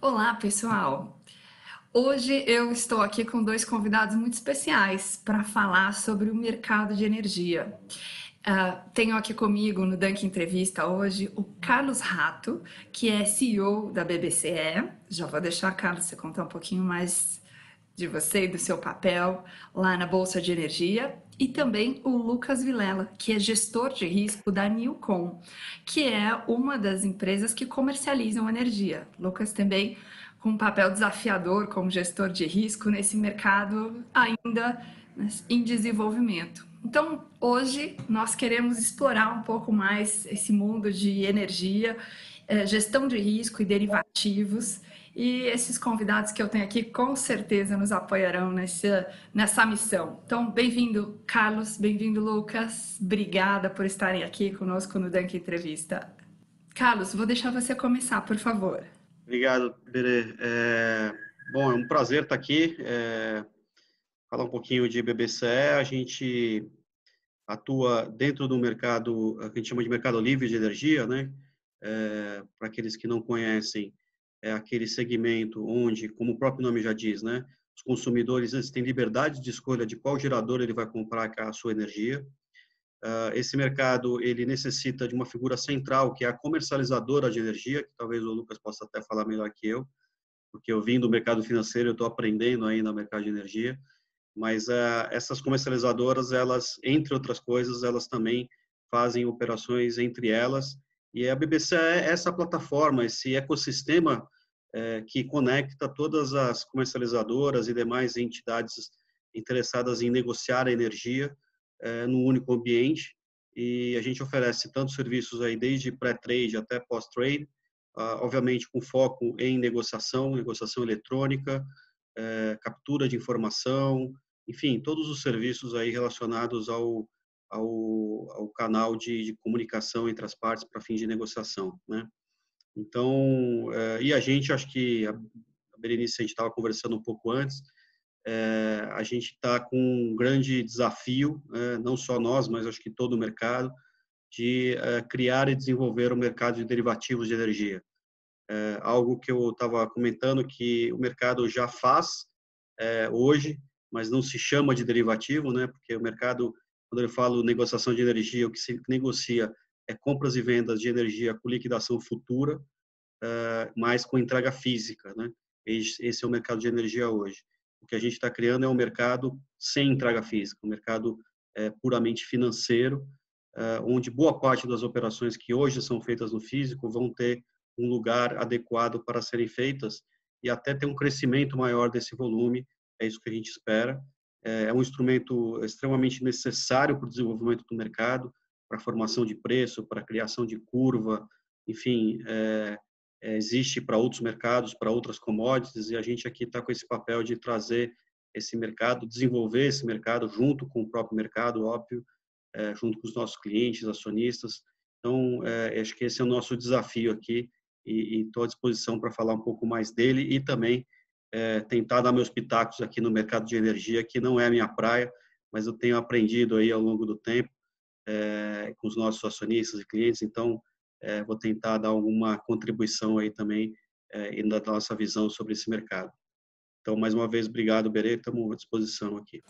Olá, pessoal! Hoje eu estou aqui com dois convidados muito especiais para falar sobre o mercado de energia. Tenho aqui comigo no Dunk Entrevista hoje o Carlos Rato, que é CEO da BBCE. Já vou deixar, Carlos, você contar um pouquinho mais de você e do seu papel lá na Bolsa de Energia. E também o Lucas Vilela, que é gestor de risco da Newcom, que é uma das empresas que comercializam energia. Lucas também com um papel desafiador como gestor de risco nesse mercado ainda em desenvolvimento. Então, hoje nós queremos explorar um pouco mais esse mundo de energia, gestão de risco e derivativos. E esses convidados que eu tenho aqui com certeza nos apoiarão nessa missão. Então, bem-vindo, Carlos, bem-vindo, Lucas. Obrigada por estarem aqui conosco no Dunk Entrevista. Carlos, vou deixar você começar, por favor. Obrigado, Berê. Bom, é um prazer estar aqui, falar um pouquinho de BBCE. A gente atua dentro do mercado, que a gente chama de mercado livre de energia, né? Para aqueles que não conhecem, é aquele segmento onde, como o próprio nome já diz, né? Os consumidores eles têm liberdade de escolha de qual gerador ele vai comprar a sua energia. Esse mercado ele necessita de uma figura central, que é a comercializadora de energia, que talvez o Lucas possa até falar melhor que eu, porque eu vim do mercado financeiro, eu estou aprendendo ainda no mercado de energia, mas essas comercializadoras, elas, entre outras coisas, elas também fazem operações entre elas, e a BBC é essa plataforma, esse ecossistema que conecta todas as comercializadoras e demais entidades interessadas em negociar a energia no único ambiente, e a gente oferece tantos serviços aí, desde pré-trade até pós-trade, obviamente com foco em negociação eletrônica, captura de informação, enfim, todos os serviços aí relacionados ao canal de comunicação entre as partes para fim de negociação, né? Então, e a gente, acho que a Berenice, a gente estava conversando um pouco antes, a gente está com um grande desafio, não só nós, mas acho que todo o mercado, de criar e desenvolver o mercado de derivativos de energia. Algo que eu estava comentando que o mercado já faz hoje, mas não se chama de derivativo, né? Porque o mercado, quando eu falo negociação de energia, o que se negocia é compras e vendas de energia com liquidação futura, mas com entrega física, né? Esse é o mercado de energia hoje. O que a gente está criando é um mercado sem entrega física, um mercado puramente financeiro, onde boa parte das operações que hoje são feitas no físico vão ter um lugar adequado para serem feitas e até ter um crescimento maior desse volume, é isso que a gente espera. É um instrumento extremamente necessário para o desenvolvimento do mercado, para a formação de preço, para a criação de curva, enfim, existe para outros mercados, para outras commodities, e a gente aqui está com esse papel de trazer esse mercado, desenvolver esse mercado junto com o próprio mercado, óbvio, junto com os nossos clientes, acionistas. Então, acho que esse é o nosso desafio aqui e estou à disposição para falar um pouco mais dele e também tentar dar meus pitacos aqui no mercado de energia, que não é a minha praia, mas eu tenho aprendido aí ao longo do tempo com os nossos acionistas e clientes, então vou tentar dar alguma contribuição aí também e dar nossa visão sobre esse mercado. Então, mais uma vez, obrigado, Berê, estamos à disposição aqui.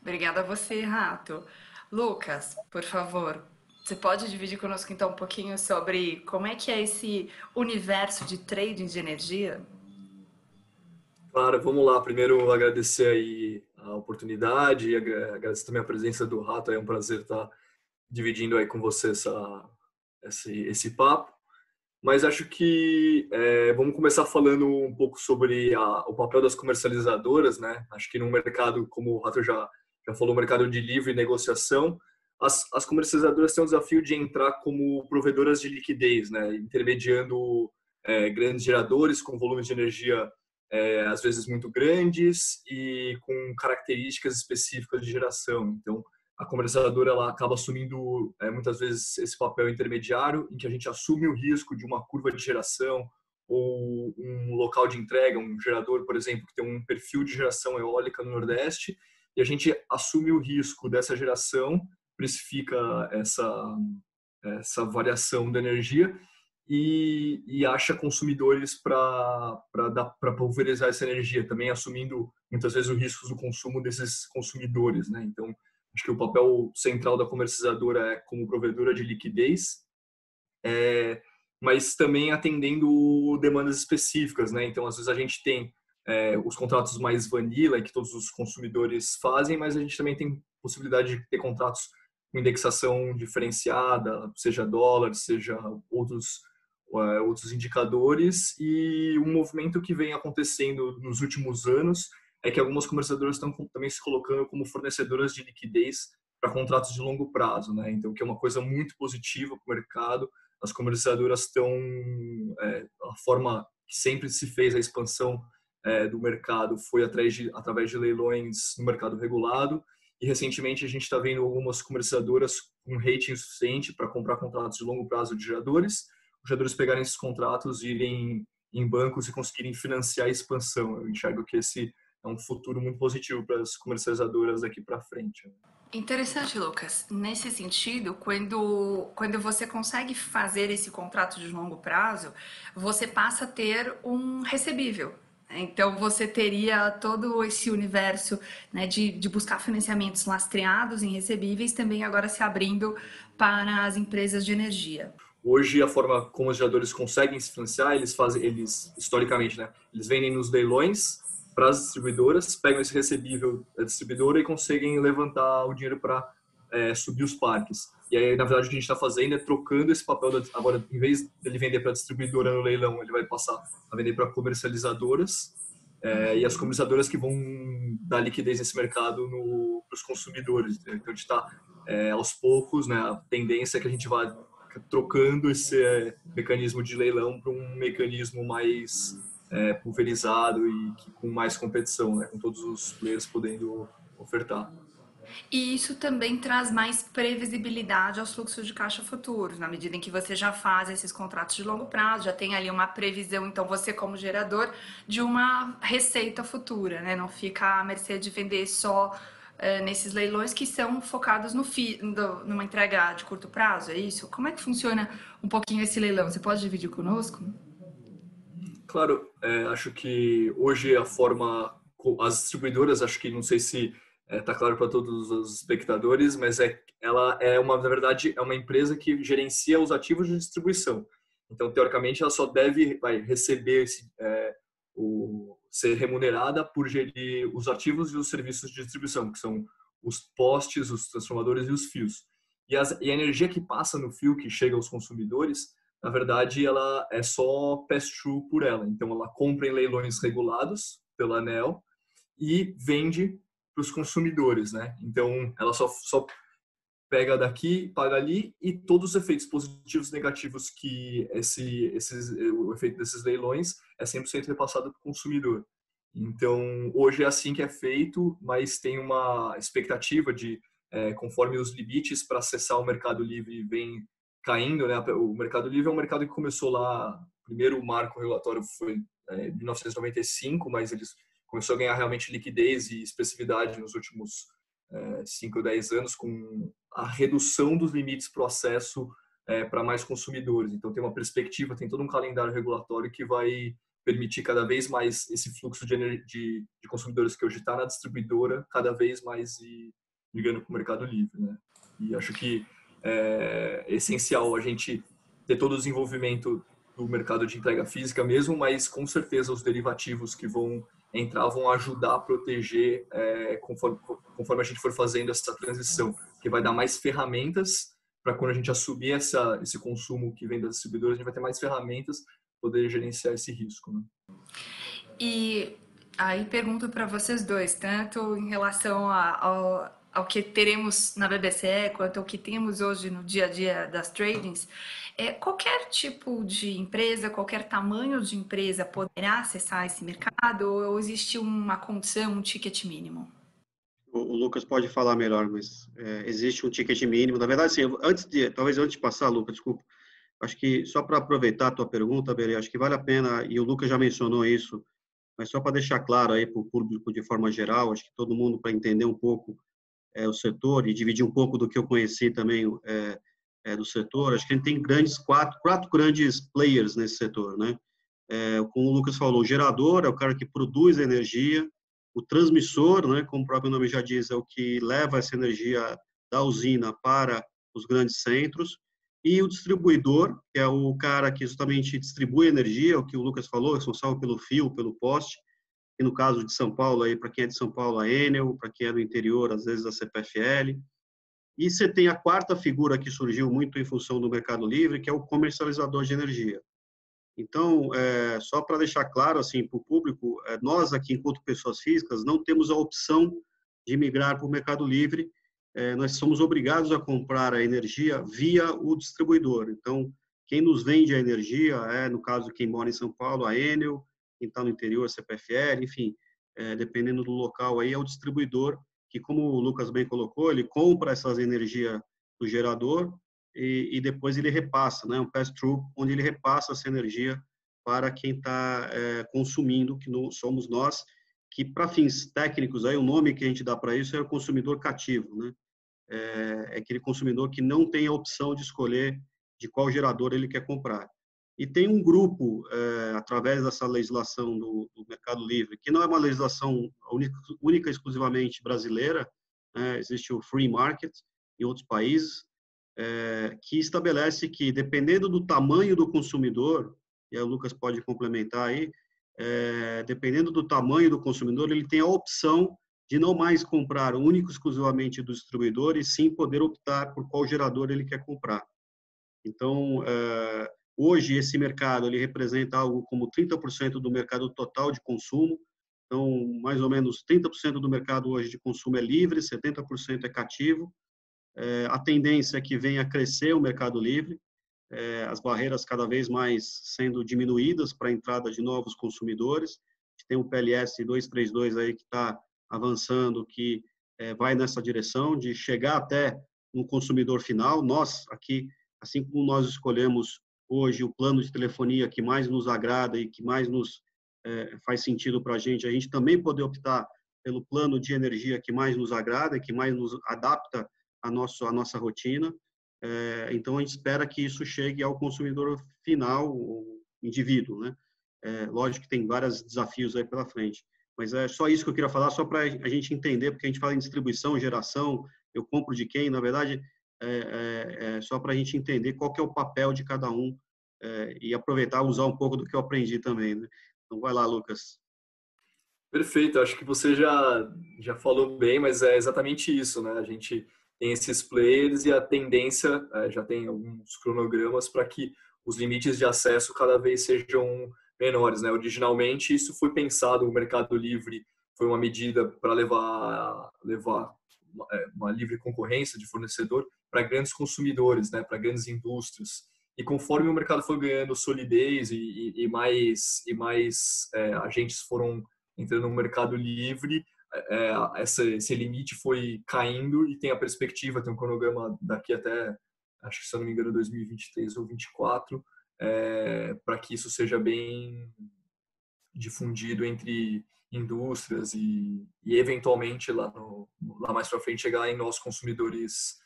Obrigada a você, Rato. Lucas, por favor, você pode dividir conosco então um pouquinho sobre como é que é esse universo de trading de energia? Claro, vamos lá. Primeiro, agradecer aí a oportunidade e agradecer também a presença do Rato. É um prazer estar dividindo aí com você esse papo. Mas acho que vamos começar falando um pouco sobre o papel das comercializadoras, né? Acho que no mercado, como o Rato já falou, mercado de livre negociação, as comercializadoras têm o desafio de entrar como provedoras de liquidez, né? Intermediando grandes geradores com volumes de energia às vezes muito grandes e com características específicas de geração. Então, a comercializadora ela acaba assumindo muitas vezes esse papel intermediário, em que a gente assume o risco de uma curva de geração ou um local de entrega, um gerador, por exemplo, que tem um perfil de geração eólica no Nordeste, e a gente assume o risco dessa geração, precifica essa variação da energia e acha consumidores para pulverizar essa energia, também assumindo muitas vezes o risco do consumo desses consumidores, né? Então, acho que o papel central da comercializadora é como provedora de liquidez, mas também atendendo demandas específicas, né? Então, às vezes a gente tem os contratos mais vanilla que todos os consumidores fazem, mas a gente também tem possibilidade de ter contratos com indexação diferenciada, seja dólar, seja outros indicadores, e um movimento que vem acontecendo nos últimos anos é que algumas comercializadoras estão também se colocando como fornecedoras de liquidez para contratos de longo prazo, né? Então, que é uma coisa muito positiva para o mercado. As comercializadoras estão a forma que sempre se fez a expansão do mercado foi através de leilões no mercado regulado, e recentemente a gente está vendo algumas comercializadoras com rating suficiente para comprar contratos de longo prazo de geradores, os geradores pegarem esses contratos, irem em bancos e conseguirem financiar a expansão. Eu enxergo que esse é um futuro muito positivo para as comercializadoras daqui para frente. Interessante, Lucas. Nesse sentido, quando você consegue fazer esse contrato de longo prazo, você passa a ter um recebível. Então, você teria todo esse universo, né, de buscar financiamentos lastreados em recebíveis, também agora se abrindo para as empresas de energia. Hoje, a forma como os geradores conseguem se financiar, eles historicamente, né, eles vendem nos leilões para as distribuidoras, pegam esse recebível da distribuidora e conseguem levantar o dinheiro para subir os parques. E aí, na verdade, o que a gente está fazendo é trocando esse papel. Agora, em vez dele vender para a distribuidora no leilão, ele vai passar a vender para comercializadoras, e as comercializadoras que vão dar liquidez nesse mercado para os consumidores. Então, a gente está, aos poucos, né, a tendência é que a gente vá trocando esse mecanismo de leilão para um mecanismo mais pulverizado e com mais competição, né, com todos os players podendo ofertar. E isso também traz mais previsibilidade aos fluxos de caixa futuros, na medida em que você já faz esses contratos de longo prazo, já tem ali uma previsão, então você como gerador, de uma receita futura, né? Não fica à mercê de vender só nesses leilões que são focados numa entrega de curto prazo, é isso? Como é que funciona um pouquinho esse leilão? Você pode dividir conosco? Claro, acho que hoje as distribuidoras, acho que não sei se está claro para todos os espectadores, mas ela na verdade, é uma empresa que gerencia os ativos de distribuição. Então, teoricamente, ela só vai receber ser remunerada por gerir os ativos e os serviços de distribuição, que são os postes, os transformadores e os fios. E a energia que passa no fio, que chega aos consumidores, na verdade, ela é só pass-through por ela. Então, ela compra em leilões regulados pela ANEEL e vende para os consumidores, né? Então, ela só pega daqui, paga ali, e todos os efeitos positivos e negativos que o efeito desses leilões é 100% repassado para o consumidor. Então, hoje é assim que é feito, mas tem uma expectativa de, conforme os limites para acessar o Mercado Livre vem caindo, né? O Mercado Livre é um mercado que começou lá, o primeiro marco regulatório foi em 1995, mas eles começou a ganhar realmente liquidez e expressividade nos últimos 5 ou 10 anos, com a redução dos limites para o acesso para mais consumidores. Então, tem uma perspectiva, tem todo um calendário regulatório que vai permitir cada vez mais esse fluxo de consumidores que hoje está na distribuidora, cada vez mais ligando para o Mercado Livre, né? E acho que é essencial a gente ter todo o desenvolvimento do mercado de entrega física mesmo, mas com certeza os derivativos que vão entrar vão ajudar a proteger conforme a gente for fazendo essa transição, que vai dar mais ferramentas para quando a gente assumir esse consumo que vem das distribuidoras, a gente vai ter mais ferramentas para poder gerenciar esse risco, né? E aí pergunto para vocês dois, tanto em relação ao que teremos na BBCE, quanto ao que temos hoje no dia a dia das tradings, qualquer tipo de empresa, qualquer tamanho de empresa poderá acessar esse mercado ou existe uma condição, um ticket mínimo? O Lucas pode falar melhor, mas existe um ticket mínimo. Na verdade, sim, talvez antes de passar, Lucas, desculpa, acho que só para aproveitar a tua pergunta, Berê, acho que vale a pena, e o Lucas já mencionou isso, mas só para deixar claro aí para o público de forma geral, acho que todo mundo, para entender um pouco o setor e dividir um pouco do que eu conheci também do setor, acho que a gente tem quatro grandes players nesse setor, né? Como o Lucas falou, o gerador é o cara que produz a energia, o transmissor, né, como o próprio nome já diz, é o que leva essa energia da usina para os grandes centros, e o distribuidor, que é o cara que justamente distribui energia, o que o Lucas falou, responsável pelo fio, pelo poste, e no caso de São Paulo, para quem é de São Paulo, a Enel, para quem é do interior, às vezes a CPFL. E você tem a quarta figura que surgiu muito em função do Mercado Livre, que é o comercializador de energia. Então, só para deixar claro assim para o público, nós aqui, enquanto pessoas físicas, não temos a opção de migrar para o Mercado Livre. Nós somos obrigados a comprar a energia via o distribuidor. Então, quem nos vende a energia no caso, quem mora em São Paulo, a Enel, quem está no interior, a CPFL, enfim, dependendo do local aí, é o distribuidor que, como o Lucas bem colocou, ele compra essas energias do gerador e depois ele repassa, né, um pass-through, onde ele repassa essa energia para quem está consumindo, que não somos nós, que para fins técnicos, aí o nome que a gente dá para isso é o consumidor cativo, né? É aquele consumidor que não tem a opção de escolher de qual gerador ele quer comprar. E tem um grupo, através dessa legislação do Mercado Livre, que não é uma legislação única exclusivamente brasileira, né? Existe o Free Market em outros países, que estabelece que, dependendo do tamanho do consumidor, e aí o Lucas pode complementar aí, dependendo do tamanho do consumidor, ele tem a opção de não mais comprar único exclusivamente do distribuidor, e sim poder optar por qual gerador ele quer comprar. Então, hoje, esse mercado ele representa algo como 30% do mercado total de consumo. Então, mais ou menos 30% do mercado hoje de consumo é livre, 70% é cativo. A tendência é que venha a crescer o mercado livre, as barreiras cada vez mais sendo diminuídas para a entrada de novos consumidores. A gente tem o PLS 232 aí que está avançando, que vai nessa direção de chegar até um consumidor final. Nós aqui, assim como nós escolhemos hoje o plano de telefonia que mais nos agrada e que mais nos faz sentido para a gente também poder optar pelo plano de energia que mais nos agrada e que mais nos adapta à nossa rotina. Então, a gente espera que isso chegue ao consumidor final, o indivíduo, né? Lógico que tem vários desafios aí pela frente, mas é só isso que eu queria falar, só para a gente entender, porque a gente fala em distribuição, geração, eu compro de quem, na verdade, só para a gente entender qual que é o papel de cada um e aproveitar, usar um pouco do que eu aprendi também, né? Então, vai lá, Lucas. Perfeito, acho que você já falou bem, mas é exatamente isso, né? A gente tem esses players e a tendência, já tem alguns cronogramas para que os limites de acesso cada vez sejam menores, né? Originalmente, isso foi pensado, o Mercado Livre foi uma medida para levar uma livre concorrência de fornecedor para grandes consumidores, né? Para grandes indústrias. E conforme o mercado foi ganhando solidez e mais agentes foram entrando no Mercado Livre, esse limite foi caindo e tem a perspectiva, tem um cronograma daqui até, acho que se eu não me engano, 2023 ou 2024, para que isso seja bem difundido entre indústrias e eventualmente lá mais para frente chegar em nós consumidores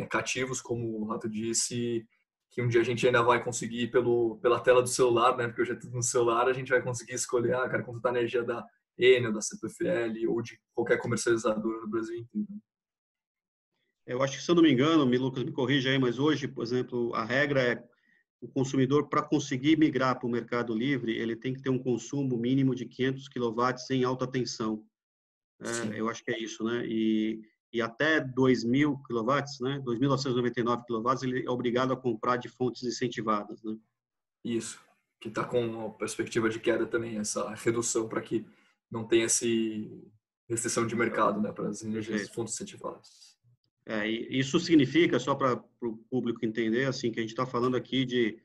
cativos, como o Rato disse, que um dia a gente ainda vai conseguir pela tela do celular, né? Porque hoje é tudo no celular, a gente vai conseguir escolher, cara, quanto tá a energia da Enel, da CPFL ou de qualquer comercializadora no Brasil inteiro. Eu acho que, se eu não me engano, Lucas, me corrija aí, mas hoje, por exemplo, a regra é o consumidor, para conseguir migrar para o Mercado Livre, ele tem que ter um consumo mínimo de 500 kW em alta tensão. Eu acho que é isso, né? E até 2.000 kW, né? 2.999 kW, ele é obrigado a comprar de fontes incentivadas, né? Isso, que está com a perspectiva de queda também, essa redução para que não tenha essa restrição de mercado, né, para as energias fontes incentivadas. Isso significa, só para o público entender, assim, que a gente está falando aqui de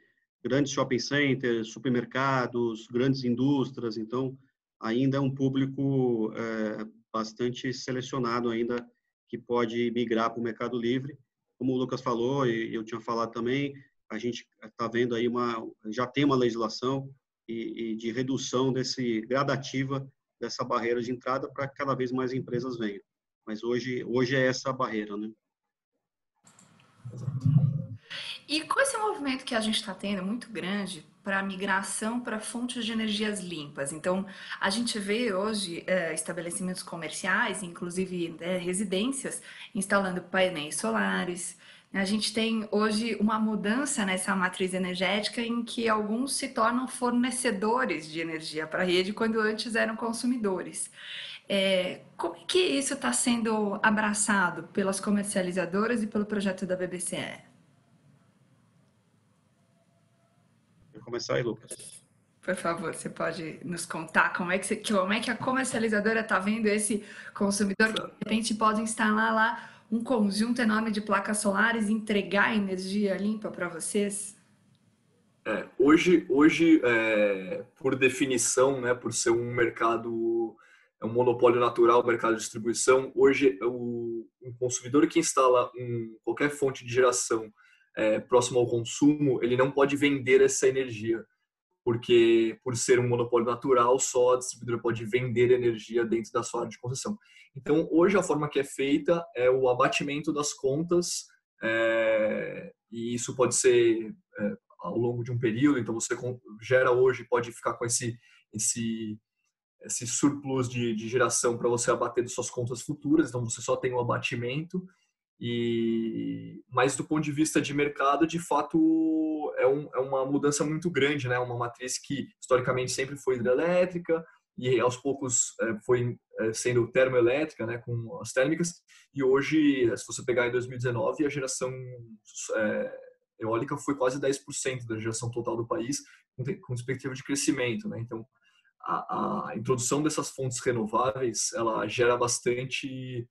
grandes shopping centers, supermercados, grandes indústrias, então ainda é um público bastante selecionado ainda que pode migrar para o Mercado Livre. Como o Lucas falou e eu tinha falado também, a gente está vendo aí já tem uma legislação e de redução gradativa dessa barreira de entrada para que cada vez mais empresas venham. Mas hoje é essa a barreira, né? E com esse movimento que a gente está tendo muito grande para a migração para fontes de energias limpas, então a gente vê hoje estabelecimentos comerciais, inclusive residências, instalando painéis solares. A gente tem hoje uma mudança nessa matriz energética em que alguns se tornam fornecedores de energia para a rede quando antes eram consumidores. Como é que isso está sendo abraçado pelas comercializadoras e pelo projeto da BBCE? Vou começar aí, Lucas. Por favor, você pode nos contar como é que a comercializadora está vendo esse consumidor que de Claro. repente pode instalar lá um conjunto enorme de placas solares e entregar energia limpa para vocês? Hoje, por definição, né, por ser um mercado, é um monopólio natural, o mercado de distribuição, hoje um consumidor que instala qualquer fonte de geração próximo ao consumo, ele não pode vender essa energia, porque por ser um monopólio natural, só a distribuidora pode vender energia dentro da sua área de concessão. Então, hoje a forma que é feita é o abatimento das contas, e isso pode ser ao longo de um período, então você gera hoje, pode ficar com esse surplus de geração para você abater de suas contas futuras, então você só tem o abatimento, mas do ponto de vista de mercado, de fato, é uma mudança muito grande, né? Uma matriz que historicamente sempre foi hidrelétrica e aos poucos foi sendo termoelétrica, né? Com as térmicas, e hoje, se você pegar em 2019, a geração eólica foi quase 10% da geração total do país, com perspectiva de crescimento, né? Então, a introdução dessas fontes renováveis, ela gera bastante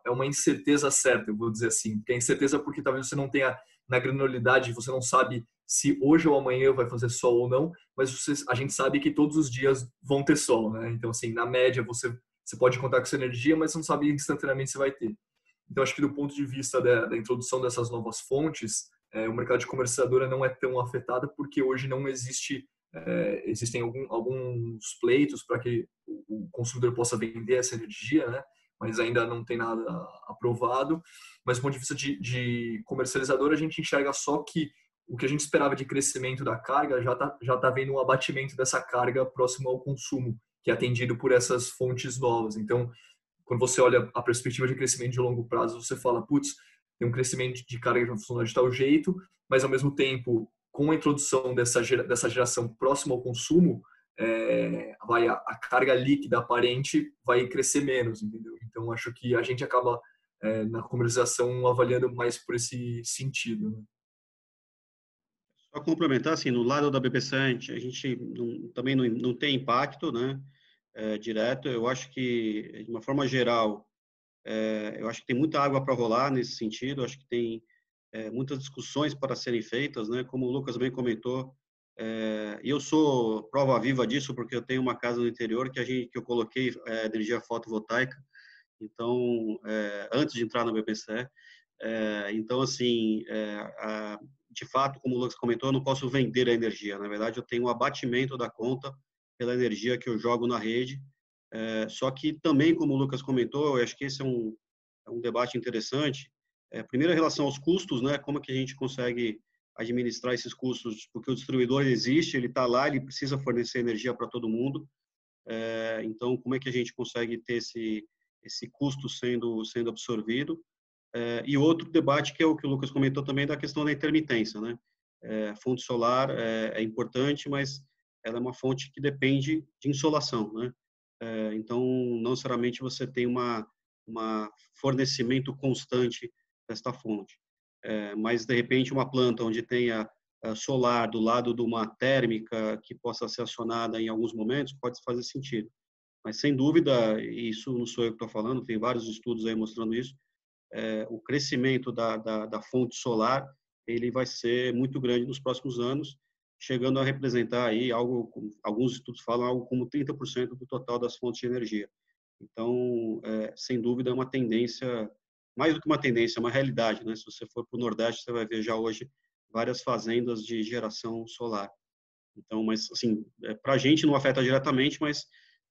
uma incerteza certa, eu vou dizer assim, porque é incerteza porque talvez você não tenha na granularidade, você não sabe se hoje ou amanhã vai fazer sol ou não, mas a gente sabe que todos os dias vão ter sol, né? Então, assim, na média você pode contar com essa energia, mas você não sabe instantaneamente se vai ter. Então, acho que do ponto de vista da introdução dessas novas fontes, o mercado de comercializadora não é tão afetado porque hoje não existem alguns pleitos para que o consumidor possa vender essa energia, né? Mas ainda não tem nada aprovado. Mas do ponto de vista de comercializadora, a gente enxerga só que o que a gente esperava de crescimento da carga já tá vendo um abatimento dessa carga próximo ao consumo, que é atendido por essas fontes novas. Então, quando você olha a perspectiva de crescimento de longo prazo, você fala, putz, tem um crescimento de carga que vai funcionar de tal jeito, mas ao mesmo tempo, com a introdução dessa geração próxima ao consumo, a carga líquida aparente vai crescer menos, entendeu? Então, acho que a gente acaba, na comercialização, avaliando mais por esse sentido, né? Só complementar, assim, no lado da BPC, a gente também não tem impacto, né, direto. Eu acho que, de uma forma geral, eu acho que tem muita água para rolar nesse sentido. Eu acho que tem muitas discussões para serem feitas, né? Como o Lucas bem comentou, e eu sou prova viva disso porque eu tenho uma casa no interior que eu coloquei energia fotovoltaica. Então, antes de entrar na BPCE, então assim, de fato, como o Lucas comentou, eu não posso vender a energia. Na verdade, eu tenho um abatimento da conta pela energia que eu jogo na rede. Só que também, como o Lucas comentou, eu acho que esse é um debate interessante. Primeiro, em relação aos custos, né? Como é que a gente consegue administrar esses custos? Porque o distribuidor existe, ele está lá, ele precisa fornecer energia para todo mundo. Então, como é que a gente consegue ter esse custo sendo absorvido? E outro debate que é o que o Lucas comentou também da questão da intermitência, né? A fonte solar é importante, mas ela é uma fonte que depende de insolação, né? Então, não necessariamente você tem uma fornecimento constante desta fonte. Mas, de repente, uma planta onde tenha solar do lado de uma térmica que possa ser acionada em alguns momentos, pode fazer sentido. Mas, sem dúvida, isso não sou eu que estou falando, tem vários estudos aí mostrando isso, o crescimento da fonte solar ele vai ser muito grande nos próximos anos, chegando a representar aí algo, alguns estudos falam algo como 30% do total das fontes de energia. Então, sem dúvida, é uma tendência, mais do que uma tendência, é uma realidade, né? Se você for para o Nordeste, você vai ver já hoje várias fazendas de geração solar. Então, mas assim, para a gente não afeta diretamente, mas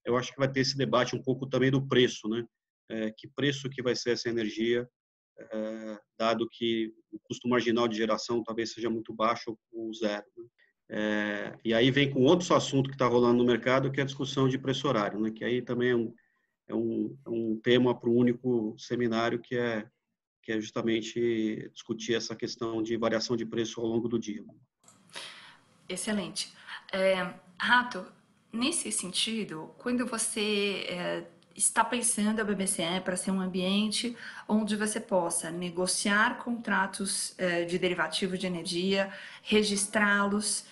eu acho que vai ter esse debate um pouco também do preço, né? Que preço que vai ser essa energia dado que o custo marginal de geração talvez seja muito baixo ou zero, né? E aí vem com outro assunto que está rolando no mercado, que é a discussão de preço horário, né? Que aí também é um tema para um único seminário, que é justamente discutir essa questão de variação de preço ao longo do dia. Excelente. Rato, nesse sentido, quando você está pensando a BBCE para ser um ambiente onde você possa negociar contratos de derivativos de energia, registrá-los,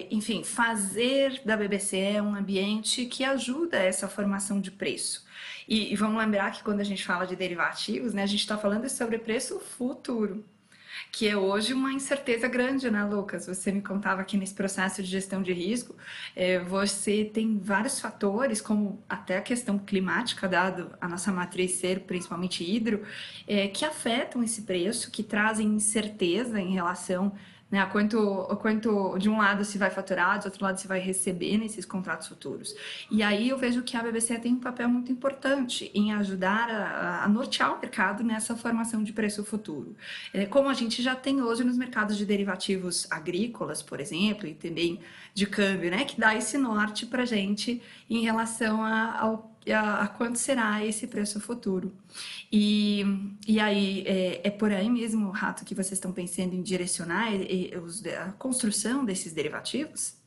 enfim, fazer da BBCE um ambiente que ajuda essa formação de preço. E vamos lembrar que quando a gente fala de derivativos, né, a gente está falando sobre preço futuro, que é hoje uma incerteza grande, né, Lucas? Você me contava que nesse processo de gestão de risco, você tem vários fatores, como até a questão climática, dado a nossa matriz ser principalmente hidro, que afetam esse preço, que trazem incerteza em relação, né, a quanto de um lado se vai faturar, do outro lado se vai receber nesses contratos futuros. E aí eu vejo que a BBC tem um papel muito importante em ajudar a nortear o mercado nessa formação de preço futuro. Como a gente já tem hoje nos mercados de derivativos agrícolas, por exemplo, e também de câmbio, né, que dá esse norte para a gente em relação a quanto será esse preço futuro. E aí, por aí mesmo, Rato, que vocês estão pensando em direcionar a construção desses derivativos?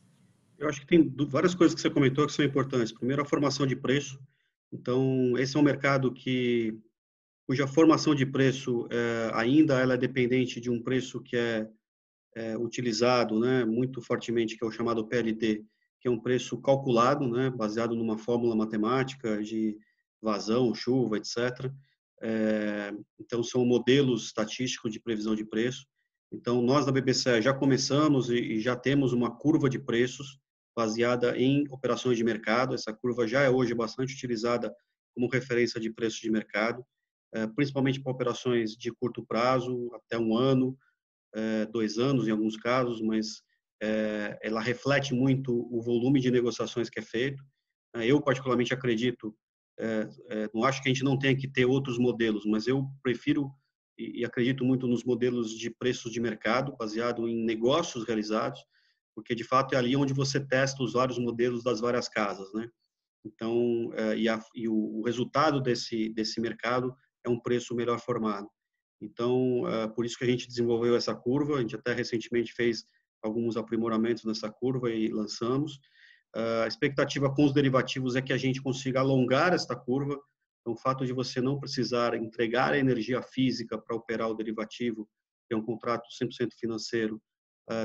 Eu acho que tem várias coisas que você comentou que são importantes. Primeiro, a formação de preço. Então, esse é um mercado cuja formação de preço ainda ela é dependente de um preço que é utilizado, né, muito fortemente, que é o chamado PLD, que é um preço calculado, né, baseado numa fórmula matemática de vazão, chuva, etc. Então, são modelos estatísticos de previsão de preço. Então, nós da BBC já começamos e já temos uma curva de preços baseada em operações de mercado. Essa curva já é hoje bastante utilizada como referência de preço de mercado, principalmente para operações de curto prazo, até um ano, 2 anos em alguns casos, mas ela reflete muito o volume de negociações que é feito. Eu, particularmente, acredito, não acho que a gente não tenha que ter outros modelos, mas eu prefiro e acredito muito nos modelos de preços de mercado, baseado em negócios realizados, porque, de fato, é ali onde você testa os vários modelos das várias casas, né? Então, o resultado desse mercado é um preço melhor formado. Então, por isso que a gente desenvolveu essa curva, a gente até recentemente fez alguns aprimoramentos nessa curva e lançamos. A expectativa com os derivativos é que a gente consiga alongar esta curva. Então, o fato de você não precisar entregar a energia física para operar o derivativo, que é um contrato 100% financeiro,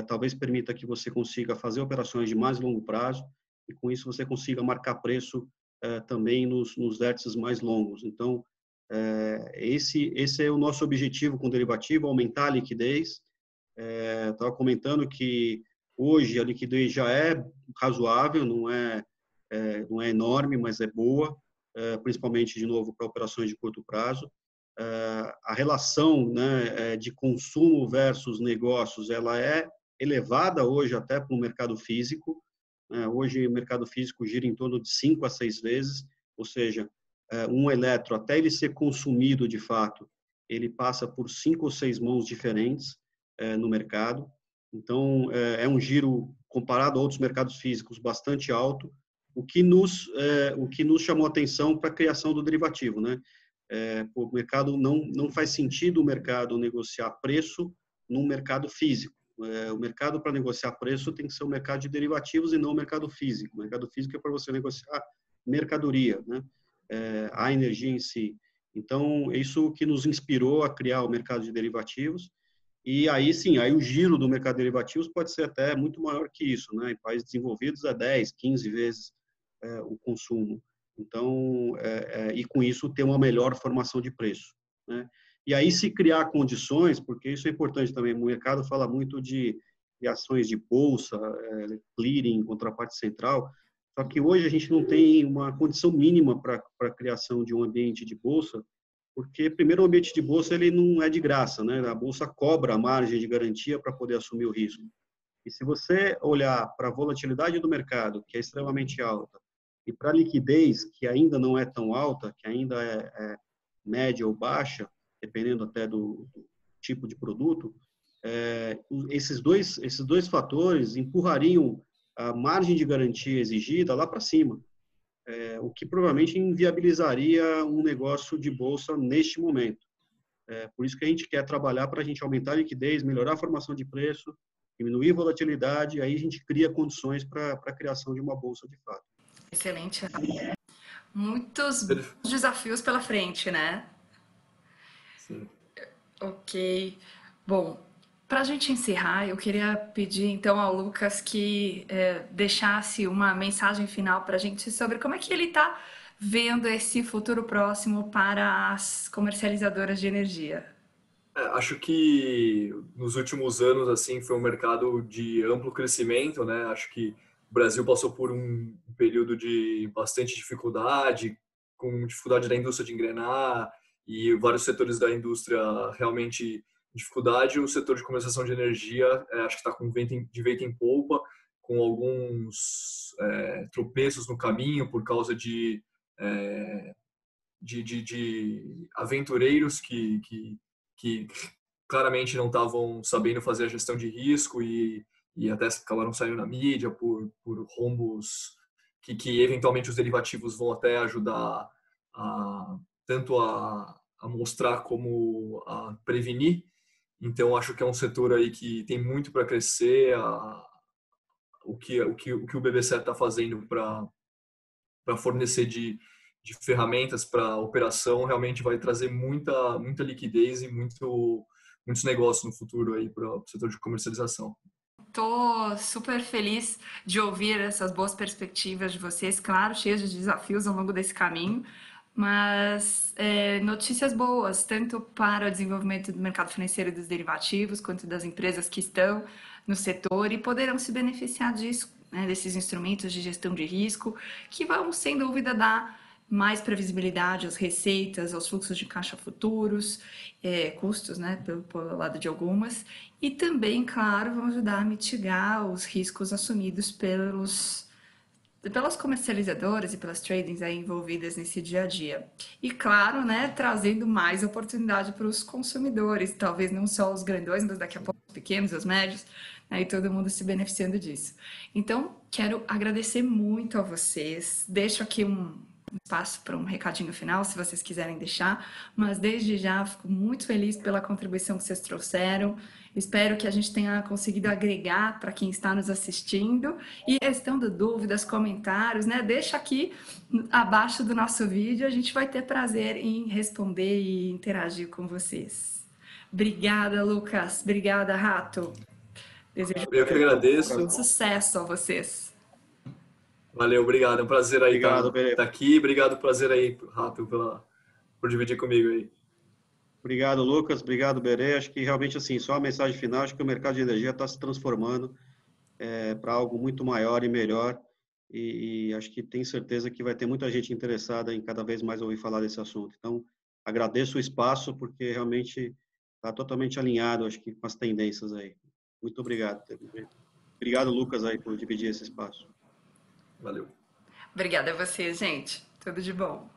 talvez permita que você consiga fazer operações de mais longo prazo e, com isso, você consiga marcar preço também nos vértices mais longos. Então, esse é o nosso objetivo com o derivativo, aumentar a liquidez. Estava comentando que hoje a liquidez já é razoável, não é enorme, mas é boa, principalmente, de novo, para operações de curto prazo. A relação, né, de consumo versus negócios, ela é elevada hoje até para o mercado físico. Hoje o mercado físico gira em torno de 5 a 6 vezes, ou seja, um eletro, até ele ser consumido de fato, ele passa por 5 ou 6 mãos diferentes no mercado. Então, é um giro, comparado a outros mercados físicos, bastante alto, o que nos chamou a atenção para a criação do derivativo, né? O mercado não faz sentido o mercado negociar preço num mercado físico. O mercado para negociar preço tem que ser o mercado de derivativos e não o mercado físico. O mercado físico é para você negociar mercadoria, né? A energia em si. Então, isso que nos inspirou a criar o mercado de derivativos. E aí, sim, aí o giro do mercado de derivativos pode ser até muito maior que isso, né? Em países desenvolvidos é 10, 15 vezes o consumo. Então, e com isso ter uma melhor formação de preço, né? E aí se criar condições, porque isso é importante também, o mercado fala muito de ações de bolsa, clearing, contraparte central, só que hoje a gente não tem uma condição mínima para a criação de um ambiente de bolsa, porque, primeiro, o ambiente de bolsa ele não é de graça, né? A bolsa cobra a margem de garantia para poder assumir o risco. E se você olhar para a volatilidade do mercado, que é extremamente alta, e para a liquidez, que ainda não é tão alta, que ainda é média ou baixa, dependendo até do tipo de produto, esses dois fatores empurrariam a margem de garantia exigida lá para cima, o que provavelmente inviabilizaria um negócio de bolsa neste momento. Por isso que a gente quer trabalhar para a gente aumentar a liquidez, melhorar a formação de preço, diminuir a volatilidade, aí a gente cria condições para a criação de uma bolsa de fato. Excelente. Muitos desafios pela frente, né? Sim. Ok. Bom, para a gente encerrar, eu queria pedir então ao Lucas que deixasse uma mensagem final para a gente sobre como é que ele está vendo esse futuro próximo para as comercializadoras de energia. Acho que nos últimos anos assim foi um mercado de amplo crescimento, né? Acho que o Brasil passou por um período de bastante dificuldade, com dificuldade da indústria de engrenar e vários setores da indústria realmente em dificuldade. O setor de comercialização de energia acho que está com de vento em polpa, com alguns tropeços no caminho por causa de aventureiros que claramente não estavam sabendo fazer a gestão de risco e até acabaram saindo na mídia por rombos que eventualmente os derivativos vão até ajudar tanto a mostrar como a prevenir. Então, acho que é um setor aí que tem muito para crescer. O que o BBC está fazendo para fornecer de ferramentas para operação realmente vai trazer muita liquidez e muitos negócios no futuro aí para o setor de comercialização. Estou super feliz de ouvir essas boas perspectivas de vocês, claro, cheias de desafios ao longo desse caminho, mas notícias boas, tanto para o desenvolvimento do mercado financeiro e dos derivativos, quanto das empresas que estão no setor e poderão se beneficiar disso, né, desses instrumentos de gestão de risco, que vão, sem dúvida, dar mais previsibilidade às receitas, aos fluxos de caixa futuros, custos, né, pelo lado de algumas, e também, claro, vão ajudar a mitigar os riscos assumidos pelas comercializadoras e pelas tradings aí envolvidas nesse dia a dia. E claro, né, trazendo mais oportunidade para os consumidores, talvez não só os grandões, mas daqui a pouco os pequenos, os médios, né, e todo mundo se beneficiando disso. Então, quero agradecer muito a vocês. Deixo aqui um espaço para um recadinho final, se vocês quiserem deixar, mas desde já fico muito feliz pela contribuição que vocês trouxeram. Espero que a gente tenha conseguido agregar para quem está nos assistindo. E estando dúvidas, comentários, né? Deixa aqui abaixo do nosso vídeo, a gente vai ter prazer em responder e interagir com vocês. Obrigada, Lucas. Obrigada, Rato. Desejo Eu que agradeço. Sucesso a vocês. Valeu, obrigado. É um prazer aí estar aqui. Obrigado, prazer aí, Rato, por dividir comigo aí. Obrigado, Lucas. Obrigado, Berê. Acho que realmente, assim, só a mensagem final, acho que o mercado de energia está se transformando para algo muito maior e melhor. E acho que tenho certeza que vai ter muita gente interessada em cada vez mais ouvir falar desse assunto. Então, agradeço o espaço, porque realmente está totalmente alinhado, acho que, com as tendências aí. Muito obrigado. Obrigado, Lucas, aí, por dividir esse espaço. Valeu. Obrigada a você, gente. Tudo de bom.